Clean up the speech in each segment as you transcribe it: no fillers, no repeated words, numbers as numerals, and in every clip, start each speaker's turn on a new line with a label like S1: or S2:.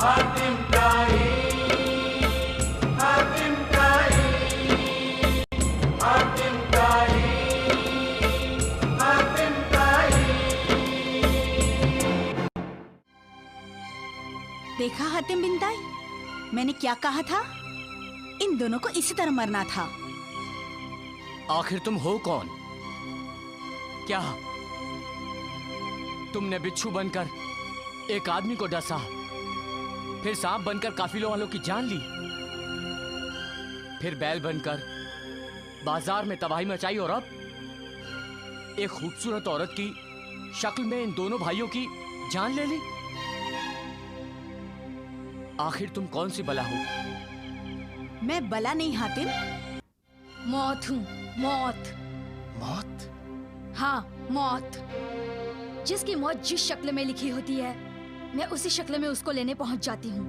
S1: हातिम ताई, हातिम ताई, हातिम ताई, हातिम ताई।
S2: देखा हातिम बिन ताई, मैंने क्या कहा था? इन दोनों को इसी तरह मरना था।
S3: आखिर तुम हो कौन? क्या तुमने बिच्छू बनकर एक आदमी को डसा, फिर सांप बनकर काफिलों वालों की जान ली, फिर बैल बनकर बाजार में तबाही मचाई, और अब एक खूबसूरत औरत की शक्ल में इन दोनों भाइयों की जान ले ली? आखिर तुम कौन सी बला हो?
S2: मैं बला नहीं हातिम,
S4: मौत हूँ, मौत।
S5: मौत?
S4: हाँ, मौत। जिसकी मौत जिस शक्ल में लिखी होती है, मैं उसी शक्ल में उसको लेने पहुंच जाती हूँ।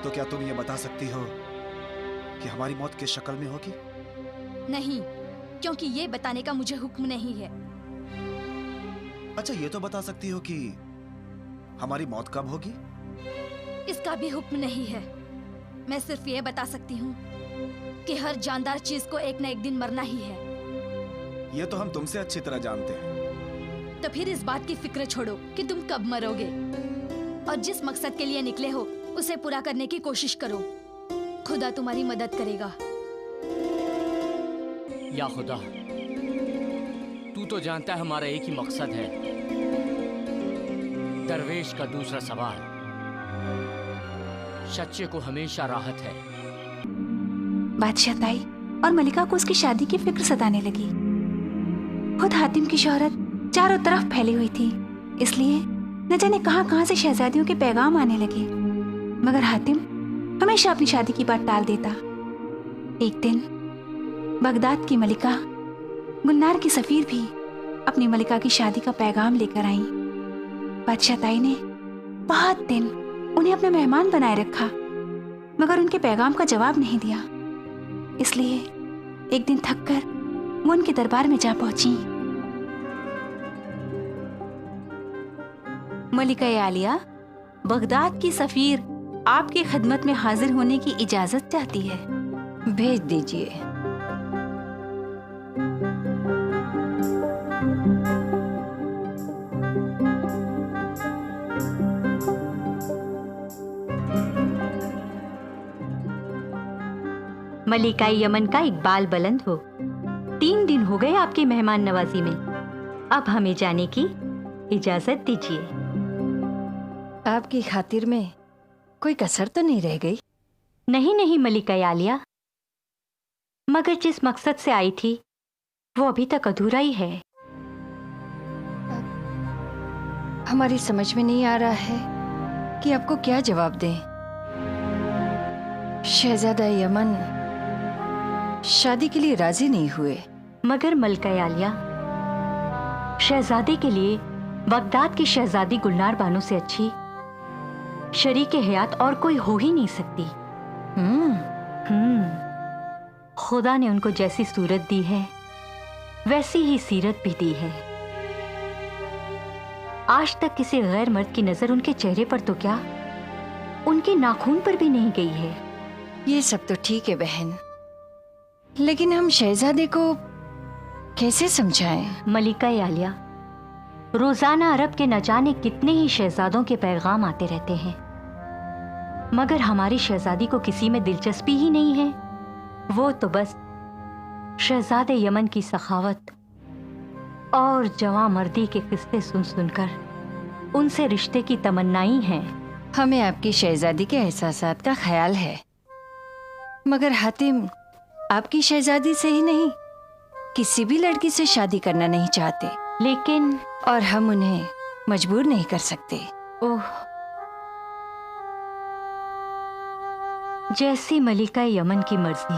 S5: तो क्या तुम ये बता सकती हो कि हमारी मौत किस शक्ल में होगी?
S4: नहीं, क्योंकि ये बताने का मुझे हुक्म नहीं है।
S5: अच्छा, ये तो बता सकती हो कि हमारी मौत कब होगी?
S4: इसका भी हुक्म नहीं है। मैं सिर्फ ये बता सकती हूँ कि हर जानदार चीज को एक न एक दिन मरना ही है।
S5: ये तो हम तुमसे अच्छी तरह जानते हैं।
S4: तो फिर इस बात की फिक्र छोड़ो कि तुम कब मरोगे, और जिस मकसद के लिए निकले हो उसे पूरा करने की कोशिश करो। खुदा तुम्हारी मदद करेगा।
S3: या खुदा, तू तो जानता है हमारा एक ही मकसद है, दरवेश का दूसरा सवाल। सच्चे को हमेशा राहत है।
S6: बादशाह ताई और मलिका को उसकी शादी की फिक्र सताने लगी। खुद हातिम की शोहरत चारों तरफ फैली हुई थी, इसलिए न जाने कहां-कहां से शहजादियों के पैगाम आने लगे, मगर हातिम हमेशा अपनी शादी की बात टाल देता। एक दिन बगदाद की मलिका गुलनार की सफीर भी अपनी मलिका की शादी का पैगाम लेकर आई। बादशाह ताई ने बहुत दिन उन्हें अपना मेहमान बनाए रखा, मगर उनके पैगाम का जवाब नहीं दिया। इसलिए एक दिन थककर वो उनके दरबार में जा पहुंची। मलिका आलिया, बगदाद की सफीर आपकी खिदमत में हाजिर होने की इजाजत चाहती है।
S7: भेज दीजिए।
S8: मलिका यमन का इकबाल बुलंद हो। 3 दिन हो गए आपकी मेहमान नवाजी में, अब हमें जाने की इजाजत दीजिए।
S7: आपकी खातिर में कोई कसर तो नहीं रह गई?
S8: नहीं नहीं मलिका आलिया, मगर जिस मकसद से आई थी वो अभी तक अधूरा ही है।
S7: हमारी समझ में नहीं आ रहा है कि आपको क्या जवाब दें। शहजादा यमन शादी के लिए राजी नहीं हुए।
S8: मगर मलिका आलिया, शहजादे के लिए बगदाद की शहजादी गुलनार बानो से अच्छी शरीके हयात और कोई हो ही नहीं सकती। खुदा ने उनको जैसी सूरत दी है वैसी ही सीरत भी दी है। आज तक किसी गैर मर्द की नजर उनके चेहरे पर तो क्या, उनके नाखून पर भी नहीं गई है।
S7: ये सब तो ठीक है बहन, लेकिन हम शहजादे को कैसे समझाएं?
S8: मलिका आलिया, रोजाना अरब के न जाने कितने ही शहजादों के पैगाम आते रहते हैं, मगर हमारी शहजादी को किसी में दिलचस्पी ही नहीं है। वो तो बस शहजादे यमन की सखावत और जवां मर्दी के किस्से सुन सुनकर उनसे रिश्ते की तमन्नाई हैं।
S7: हमें आपकी शहजादी के एहसासात का ख्याल है, मगर हातिम आपकी शहजादी से ही नहीं किसी भी लड़की से शादी करना नहीं चाहते।
S8: लेकिन
S7: और हम उन्हें मजबूर नहीं कर सकते।
S8: ओह, जैसी मलिका यमन की मर्जी।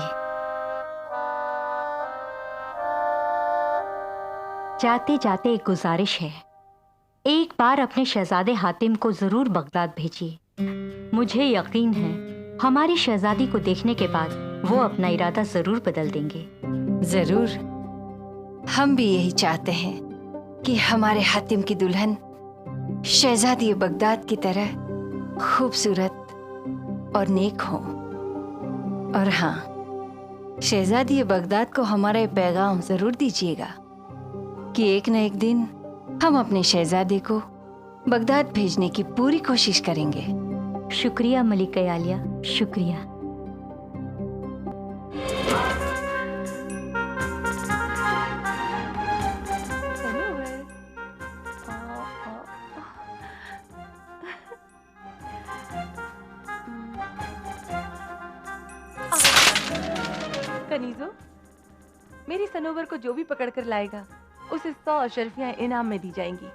S8: जाते जाते एक गुजारिश है, एक बार अपने शहजादे हातिम को जरूर बगदाद भेजिए। मुझे यकीन है हमारी शहजादी को देखने के बाद वो अपना इरादा जरूर बदल देंगे।
S7: जरूर, हम भी यही चाहते हैं कि हमारे हातिम की दुल्हन शहजादी बगदाद की तरह खूबसूरत और नेक हो। और हाँ, शहजादी बगदाद को हमारा ये पैगाम जरूर दीजिएगा कि एक न एक दिन हम अपने शहजादे को बगदाद भेजने की पूरी कोशिश करेंगे।
S8: शुक्रिया मलिका आलिया, शुक्रिया।
S9: कनीजो, मेरी सनोवर को जो भी पकड़ कर लाएगा उसे 100 अशरफियां इनाम में दी जाएंगी।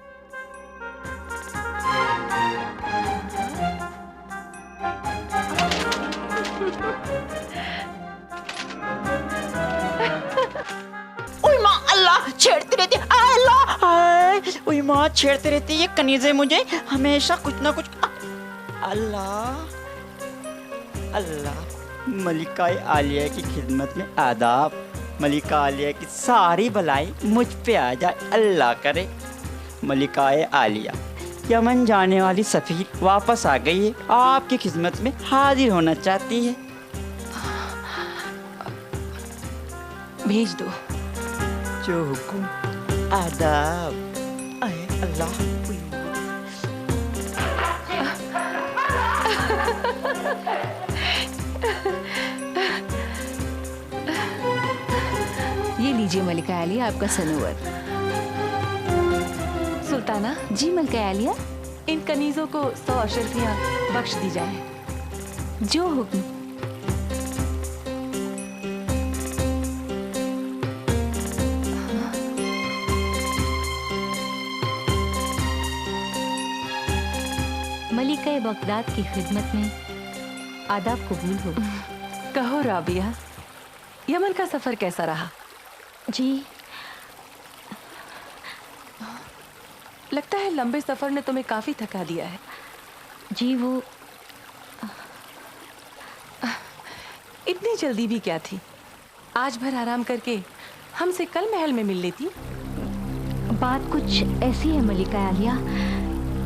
S10: ओए माँ, अल्लाह छेड़ती रहती है, अल्लाह हाय, ओए माँ छेड़ती रहती है ये कनीज़े मुझे हमेशा कुछ ना कुछ। अल्लाह अल्लाह, मलिका आलिया की खिदमत में आदाब। मलिका आलिया की सारी भलाई मुझ पे आ जाए, अल्लाह करे। मलिका आलिया, यमन जाने वाली सफीर वापस आ गई है, आपकी खिदमत में हाजिर होना चाहती है।
S9: भेज दो।
S10: जो हुकुम, आदाब। आए अल्लाह।
S6: ये लीजिए मलिका आलिया, आपका सनोवर।
S9: सुल्ताना,
S6: जी मलिका आलिया।
S9: इन कनीजों को 100 अशरफियां बख्श दी जाए।
S6: जो हुक्म।
S8: मलिका बगदाद की खिदमत में आदाब कबूल हो।
S9: कहो राबिया, यमन का सफर कैसा रहा?
S8: जी,
S9: लगता है लंबे सफर ने तुम्हें काफी थका दिया है।
S8: जी वो
S9: इतनी जल्दी भी क्या थी? आज भर आराम करके हमसे कल महल में मिल लेती।
S8: बात कुछ ऐसी है मलिका आलिया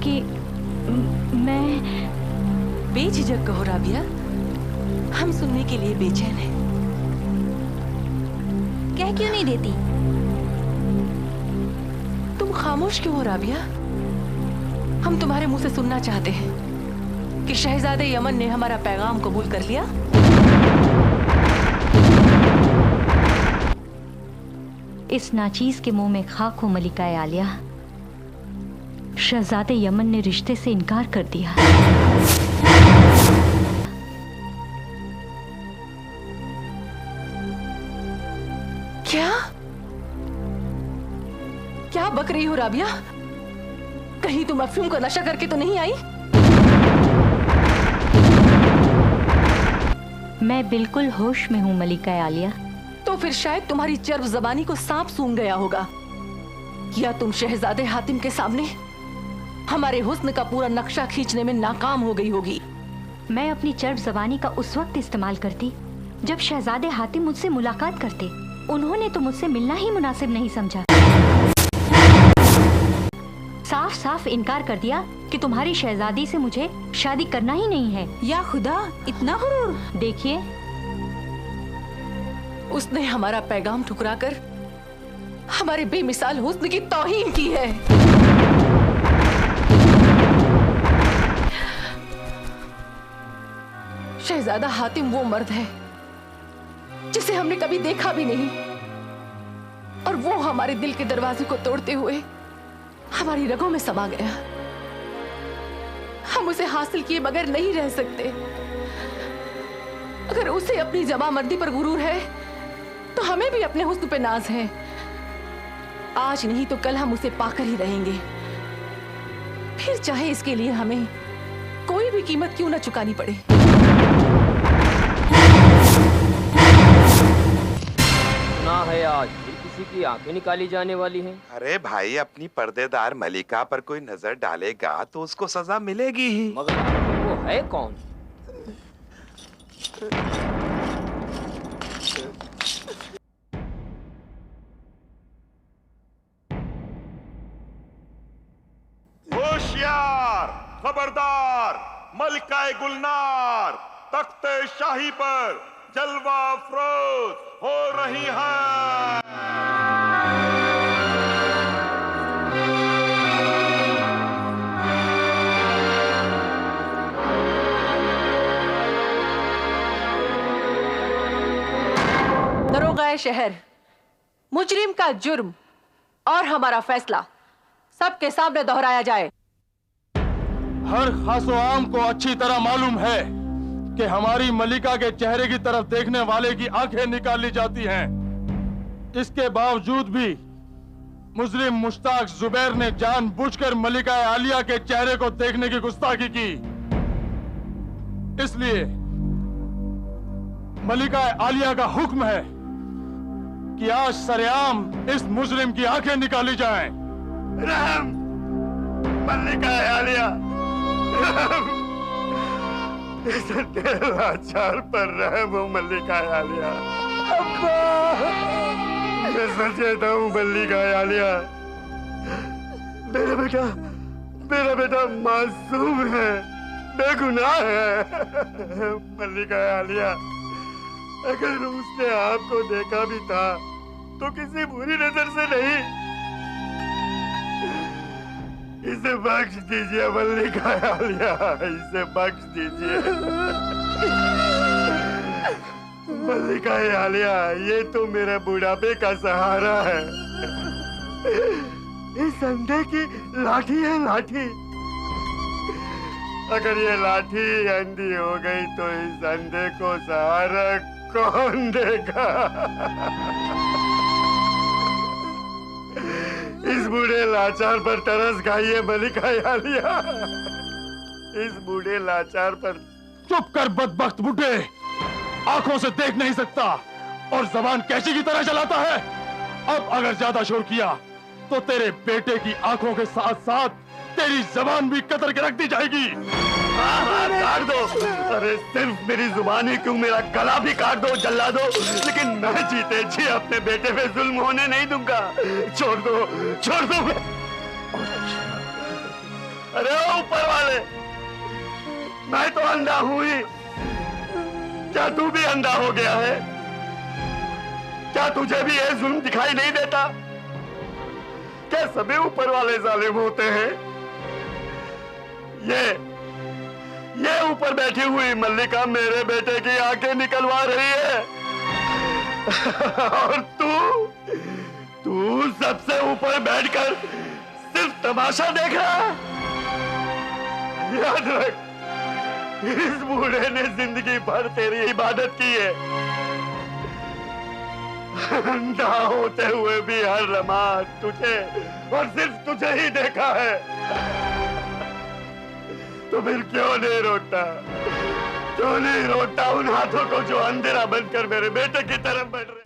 S8: कि मैं।
S9: बेझिझक कहो राबिया, हम सुनने के लिए बेचैन हैं।
S6: कह क्यों नहीं देती?
S9: तुम खामोश क्यों हो राबिया? हम तुम्हारे मुंह से सुनना चाहते हैं कि शहजादे यमन ने हमारा पैगाम कबूल कर लिया।
S8: इस नाचीज के मुंह में खाक हो मलिका आलिया। शहजादे यमन ने रिश्ते से इनकार कर दिया।
S9: क्या क्या बक रही हो राबिया? कहीं तुम अफीम का नशा करके तो नहीं आई?
S8: मैं बिल्कुल होश में हूँ मलिका आलिया।
S9: तो फिर शायद तुम्हारी चर्ब जबानी को सांप सूंघ गया होगा, या तुम शहजादे हातिम के सामने हमारे हुस्न का पूरा नक्शा खींचने में नाकाम हो गई होगी।
S8: मैं अपनी चर्ब जबानी का उस वक्त इस्तेमाल करती जब शहजादे हातिम मुझसे मुलाकात करते। उन्होंने तो मुझसे मिलना ही मुनासिब नहीं समझा। साफ साफ इनकार कर दिया कि तुम्हारी शहजादी से मुझे शादी करना ही नहीं है।
S2: या खुदा, इतना गुरूर!
S8: देखिए,
S9: उसने हमारा पैगाम ठुकराकर हमारे बेमिसाल हुस्न की तौहीन की है। शहजादा हातिम वो मर्द है जिसे हमने कभी देखा भी नहीं, और वो हमारे दिल के दरवाजे को तोड़ते हुए हमारी रगों में समा गया। हम उसे हासिल किए बगैर नहीं रह सकते। अगर उसे अपनी जबामर्दी पर गुरूर है तो हमें भी अपने हुस्न पे नाज है। आज नहीं तो कल हम उसे पाकर ही रहेंगे, फिर चाहे इसके लिए हमें कोई भी कीमत क्यों ना चुकानी पड़े।
S11: सुना है आज फिर किसी की आंखें निकाली जाने वाली हैं।
S12: अरे भाई, अपनी पर्देदार मलिका पर कोई नजर डालेगा तो उसको सजा मिलेगी ही।
S11: मगर वो है कौन?
S12: होशियार!
S13: खबरदार, मलिकाए गुलनार तख्ते शाही पर जलवा अफरोज हो रही है।
S9: दरोगाए शहर, मुजरिम का जुर्म और हमारा फैसला सबके सामने दोहराया जाए।
S14: हर खासो आम को अच्छी तरह मालूम है कि हमारी मलिका के चेहरे की तरफ देखने वाले की आंखें निकाली जाती हैं। इसके बावजूद भी मुजरिम मुश्ताक जुबैर ने जानबूझकर मलिका आलिया के चेहरे को देखने की गुस्ताखी की। इसलिए मलिका आलिया का हुक्म है कि आज सरेआम इस मुजरिम की आंखें निकाली जाएं।
S13: रहम, मलिका आलिया, रहम, इस लाचार पर रहम हो मलिका आलिया। अब्बा, मैं सचेता हूँ मलिका आलिया। मेरा बेटा मासूम है, बेगुनाह है। मलिका आलिया, अगर उसने आपको देखा भी था तो किसी बुरी नजर से नहीं। इसे बख्श दीजिए मलिका आलिया, इसे बख्श दीजिए। मलिका आलिया, ये तो मेरे बुढ़ापे का सहारा है। इस अंधे की लाठी है, लाठी। अगर ये लाठी अंधी हो गई तो इस अंधे को सहारा कौन देगा? इस बूढ़े लाचार पर तरस खाइए मलिका आलिया, इस बूढ़े लाचार पर।
S14: चुप कर बदबख्त बूढ़े, आंखों से देख नहीं सकता और जबान कैसी की तरह चलाता है। अब अगर ज्यादा शोर किया तो तेरे बेटे की आंखों के साथ साथ तेरी जबान भी कतर के रख दी जाएगी।
S13: काट दो, अरे सिर्फ मेरी जुबान ही क्यों, मेरा गला भी काट दो, जला दो, लेकिन मैं जीते जी अपने बेटे पे जुल्म होने नहीं दूंगा। छोड़ दो, छोड़ दो। अरे ओ ऊपर वाले, मैं तो अंधा हूं ही, क्या तू भी अंधा हो गया है? क्या तुझे भी ये जुल्म दिखाई नहीं देता? क्या सभी ऊपर वाले जालिम होते हैं? ये ऊपर बैठी हुई मल्लिका मेरे बेटे की आंखें निकलवा रही है। और तू सबसे ऊपर बैठकर सिर्फ तमाशा देख रहा है। याद रख, इस बूढ़े ने जिंदगी भर तेरी इबादत की है। अंधा होते हुए भी हर लम्हा तुझे और सिर्फ तुझे ही देखा है। तो फिर क्यों नहीं रोता? क्यों नहीं रोता उन हाथों को जो अंधेरा बनकर मेरे बेटे की तरफ बढ़ रहे?